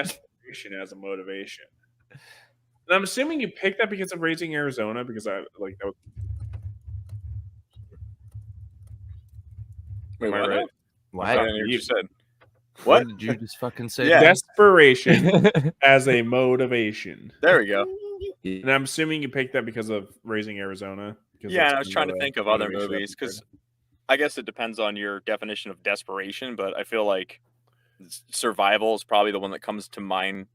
desperation as a motivation. And I'm assuming you picked that because of Raising Arizona, because I like that was. Wait, Am I what? right? What? I didn't hear what you said. What did you just fucking say? Yeah. Desperation as a motivation. There we go. And I'm assuming you picked that because of Raising Arizona. Yeah, and I was trying to think of other movies because I guess it depends on your definition of desperation, but I feel like survival is probably the one that comes to mind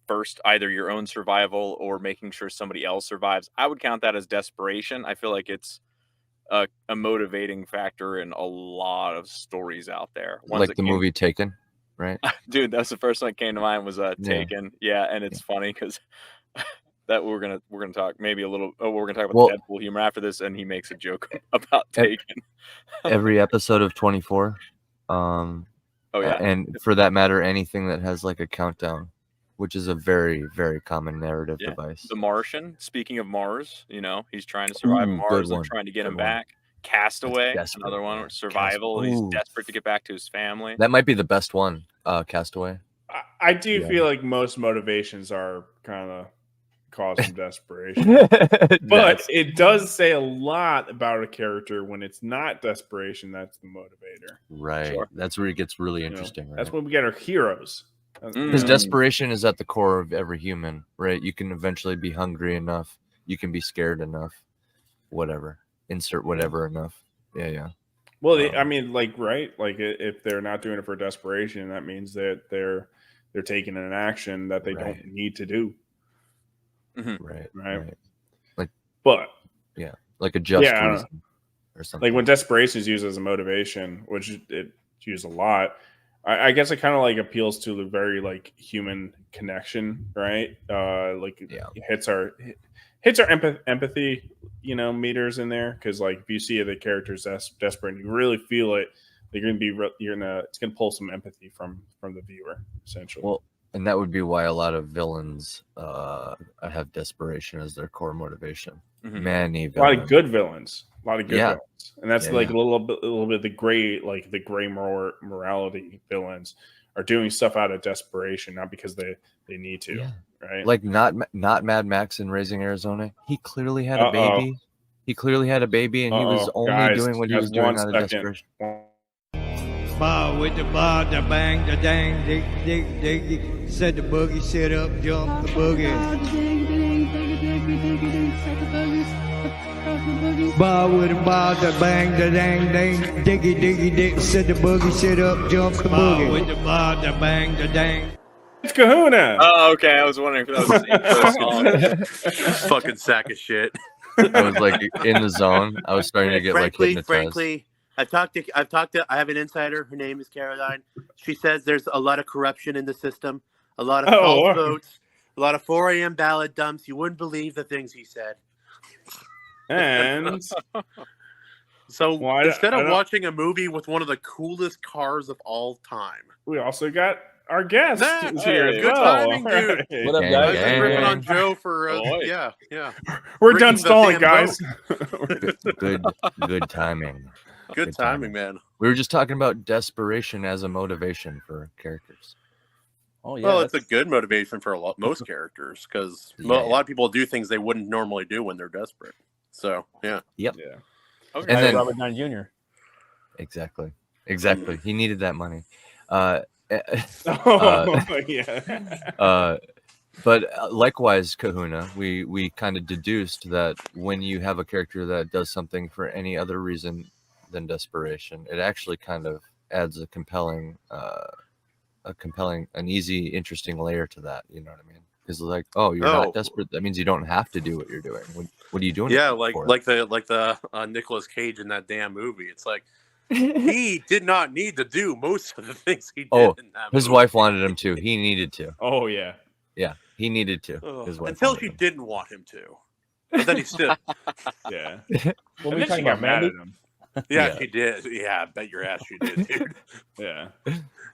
first, either your own survival or making sure somebody else survives. I would count that as desperation. I feel like it's a motivating factor in a lot of stories out there. Like the movie Taken, right? Dude, that's the first one that came to mind was Taken. Yeah, and it's funny because that we're gonna talk maybe a little. Oh, we're gonna talk about the Deadpool humor after this, and he makes a joke about Taken. Every episode of 24. Oh yeah, and for that matter, anything that has like a countdown, which is a very, very common narrative device. The Martian. Speaking of Mars, he's trying to survive Mars and trying to get him back. Castaway, another one where survival. He's desperate to get back to his family. That might be the best one. Castaway. I do feel like most motivations are kind of cause some desperation, but it does say a lot about a character when it's not desperation. That's the motivator, right? Sure. That's where it gets really interesting. Right? That's when we get our heroes. Because desperation is at the core of every human, right? You can eventually be hungry enough. You can be scared enough. Whatever. Insert whatever enough. Yeah. Well, I mean, right? Like, if they're not doing it for desperation, that means that they're taking an action that they don't need to do. Mm-hmm. Right. Like, but like a just reason or something. Like when desperation is used as a motivation, which it's used a lot. I guess it kind of like appeals to the very like human connection, right? It hits our empathy, meters in there, because like if you see the characters desperate, and you really feel it, it's gonna pull some empathy from the viewer, essentially. Well, and that would be why a lot of villains have desperation as their core motivation. Mm-hmm. Many villains. A lot of good villains. And that's a little bit the gray, like the gray morality villains are doing stuff out of desperation, not because they need to, right? Like not Mad Max in Raising Arizona. He clearly had a baby. He clearly had a baby, and he was only doing what he was doing out of desperation. Ball with the ball, the bang, the dang, dig. Set the boogie, sit up, jump the boogie. Ball with the ball, the bang, the dang, dig. Set the boogie, sit up, jump the boogie. Ball with the ball, the bang, the dang. It's Kahuna. Oh, okay. I was wondering if that was the song. Fucking sack of shit. I was like in the zone. I was starting to get hypnotized. Frankly, I've talked to. I have an insider. Her name is Caroline. She says there's a lot of corruption in the system, a lot of false votes, a lot of 4 a.m. ballot dumps. You wouldn't believe the things he said. And so instead of watching a movie with one of the coolest cars of all time, we also got our guest here. Good timing, dude. What up, guys? I've been ripping on Joe for yeah. We're done stalling, guys. Good timing. Good timing, man. We were just talking about desperation as a motivation for characters. Oh yeah. Well, it's a good motivation for most characters, because a lot of people do things they wouldn't normally do when they're desperate. So Yep. Yeah. Okay. And then Robert Downey Jr. Exactly. He needed that money. But likewise, Kahuna, we kind of deduced that when you have a character that does something for any other reason than desperation, it actually kind of adds a compelling, an easy, interesting layer to that. You know what I mean? Because like, you're not desperate. That means you don't have to do what you're doing. What are you doing? Yeah, like the Nicolas Cage in that damn movie. It's like he did not need to do most of the things he did in that movie. His wife wanted him to. He needed to. Oh yeah. Yeah, he needed to. Until she didn't want him to. But then he still. Yeah. Well, we talking about mad Mandy? at him. Yeah, she did. Yeah, I bet your ass she did, dude. Yeah.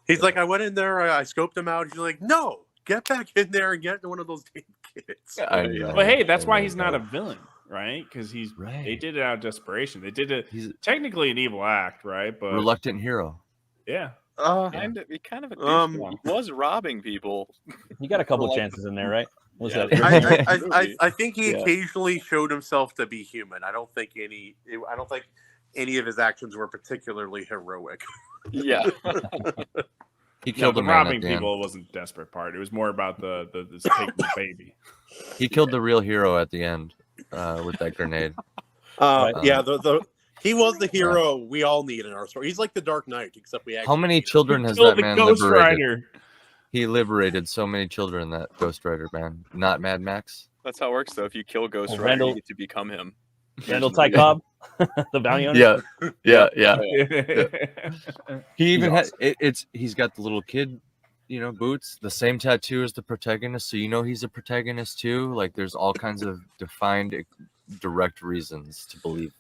He's like, I went in there, I scoped him out. He's like, no, get back in there and get one of those damn kids. But hey, that's why he's not a villain, right? Because they did it out of desperation. They did it. He's technically an evil act, right? But reluctant hero. Yeah. He kind of a douche. He was robbing people. He got a couple chances in there, right? I think he occasionally showed himself to be human. I don't think any of his actions were particularly heroic. Yeah. He killed the a man robbing at the people end. wasn't the desperate part. It was more about the taking the baby. He killed the real hero at the end with that grenade. He was the hero we all need in our story. He's like the Dark Knight, except we actually. How many children has that man liberated? He liberated so many children, that Ghost Rider man. Not Mad Max. That's how it works, though. If you kill Ghost Rider, you get to become him. Randall Ty Cobb, the bounty hunter. Yeah. He even has he's got the little kid, boots, the same tattoo as the protagonist, so he's a protagonist too. Like, there's all kinds of defined, direct reasons to believe.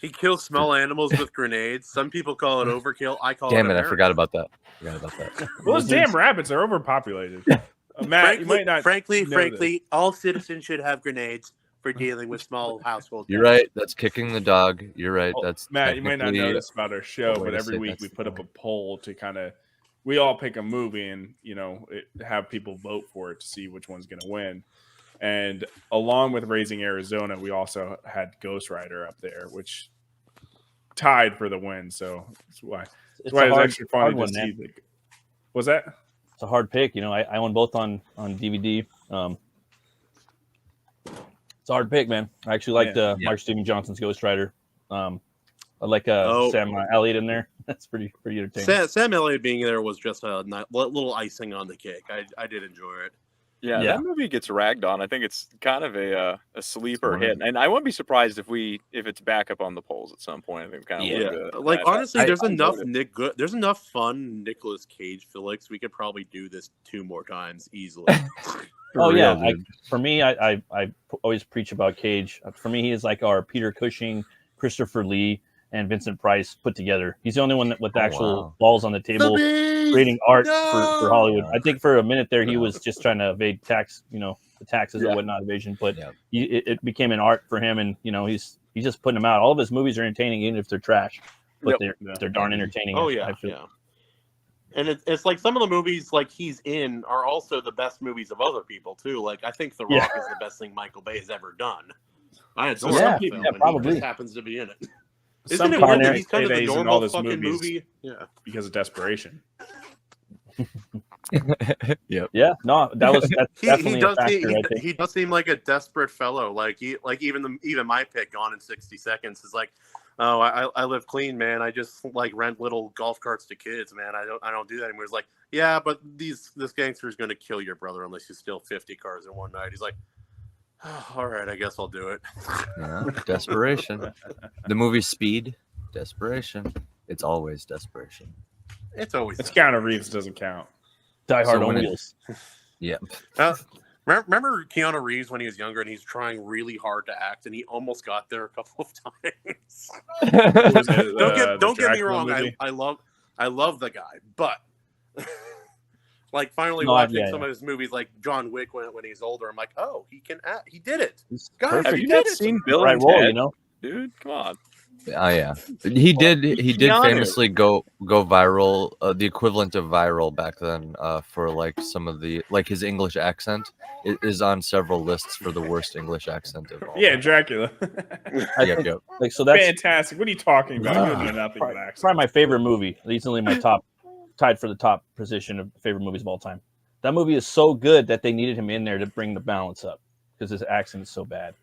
He kills small animals with grenades. Some people call it overkill. I call it. Damn it! I forgot about that. Those damn rabbits are overpopulated. Matt, you might not. Frankly, all citizens should have grenades for dealing with small households. You're right. That's kicking the dog. You're right. That's Matt. You might not know this about our show, but every week we put up a poll to we all pick a movie and have people vote for it to see which one's going to win. And along with Raising Arizona, we also had Ghost Rider up there, which tied for the win. So that's why it's actually funny to see. Was that? It's a hard pick. I own both on DVD. It's a hard pick, man. I actually liked Mark Steven Johnson's Ghost Rider. I like Sam Elliott in there. That's pretty entertaining. Sam Elliott being there was just a little icing on the cake. I did enjoy it. Yeah, that movie gets ragged on. I think it's kind of a sleeper hit, and I wouldn't be surprised if it's back up on the polls at some point. I think honestly, there's enough fun Nicolas Cage flicks. We could probably do this 2 more times easily. For me, I always preach about Cage. For me, he is like our Peter Cushing, Christopher Lee, and Vincent Price put together. He's the only one with actual balls on the table, creating art for Hollywood. I think for a minute there, he was just trying to evade tax, the taxes or whatnot evasion. But it became an art for him, and he's just putting them out. All of his movies are entertaining, even if they're trash. But they're darn entertaining. Oh yeah, And it's like some of the movies like he's in are also the best movies of other people too. Like I think The Rock is the best thing Michael Bay has ever done. I adore that film, and he just happens to be in it. Isn't it weird that he's kind of the normal fucking movie? Yeah, because of Desperation. Yeah. No, that's definitely a factor. He does seem like a desperate fellow. Like even my pick, Gone in 60 Seconds, is like, oh, I live clean, man. I just like rent little golf carts to kids, man. I don't do that anymore. He's like, yeah, but this gangster is going to kill your brother unless you steal 50 cars in one night. He's like, oh, all right, I guess I'll do it. Yeah, Desperation. The movie Speed, Desperation. It's always Desperation. It's always. It's Keanu Reeves doesn't count. Die Hard on Wheels. Yeah. Remember Keanu Reeves when he was younger and he's trying really hard to act and he almost got there a couple of times. Don't get me wrong. I love the guy, but like finally watching some of his movies, like John Wick when he's older, I'm like, oh, he can act. He did it. Guys, have you not seen Bill and Ted? Dude, come on. Oh yeah, he did famously go viral, the equivalent of viral back then, for like some of the his English accent is on several lists for the worst English accent of all. Yeah, Dracula. Yep. Like, so that's fantastic. What are you talking about? You know nothing but accent. Probably my favorite movie. Easily my tied for the top position of favorite movies of all time. That movie is so good that they needed him in there to bring the balance up because his accent is so bad.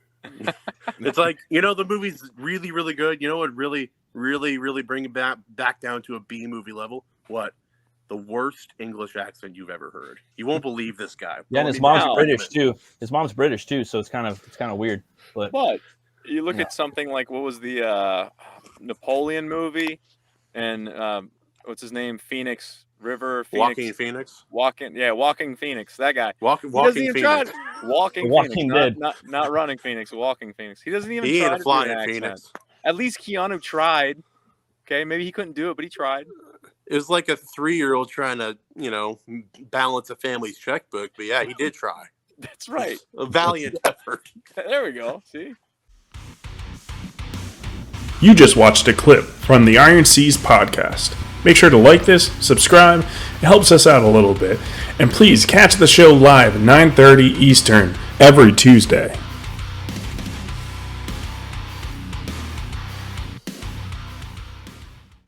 It's like, the movie's really, really good. You know what really, really, really bring it back down to a B movie level? What? The worst English accent you've ever heard. You won't believe this guy. Yeah, and his mom's British too. His mom's British too, so it's kind of weird. But you look at something like, what was the Napoleon movie, and what's his name? Phoenix River. Walking Phoenix. Walking Phoenix. That guy. Walking Phoenix. Walking Dead. Not Running Phoenix. Walking Phoenix. He doesn't even. He try ain't to flying do an Phoenix. accent. At least Keanu tried. Okay, maybe he couldn't do it, but he tried. It was like a 3-year-old trying to, balance a family's checkbook. But yeah, he did try. That's right. A valiant effort. There we go. See. You just watched a clip from the Iron Seas podcast. Make sure to like this, subscribe, it helps us out a little bit. And please catch the show live at 9:30 Eastern every Tuesday.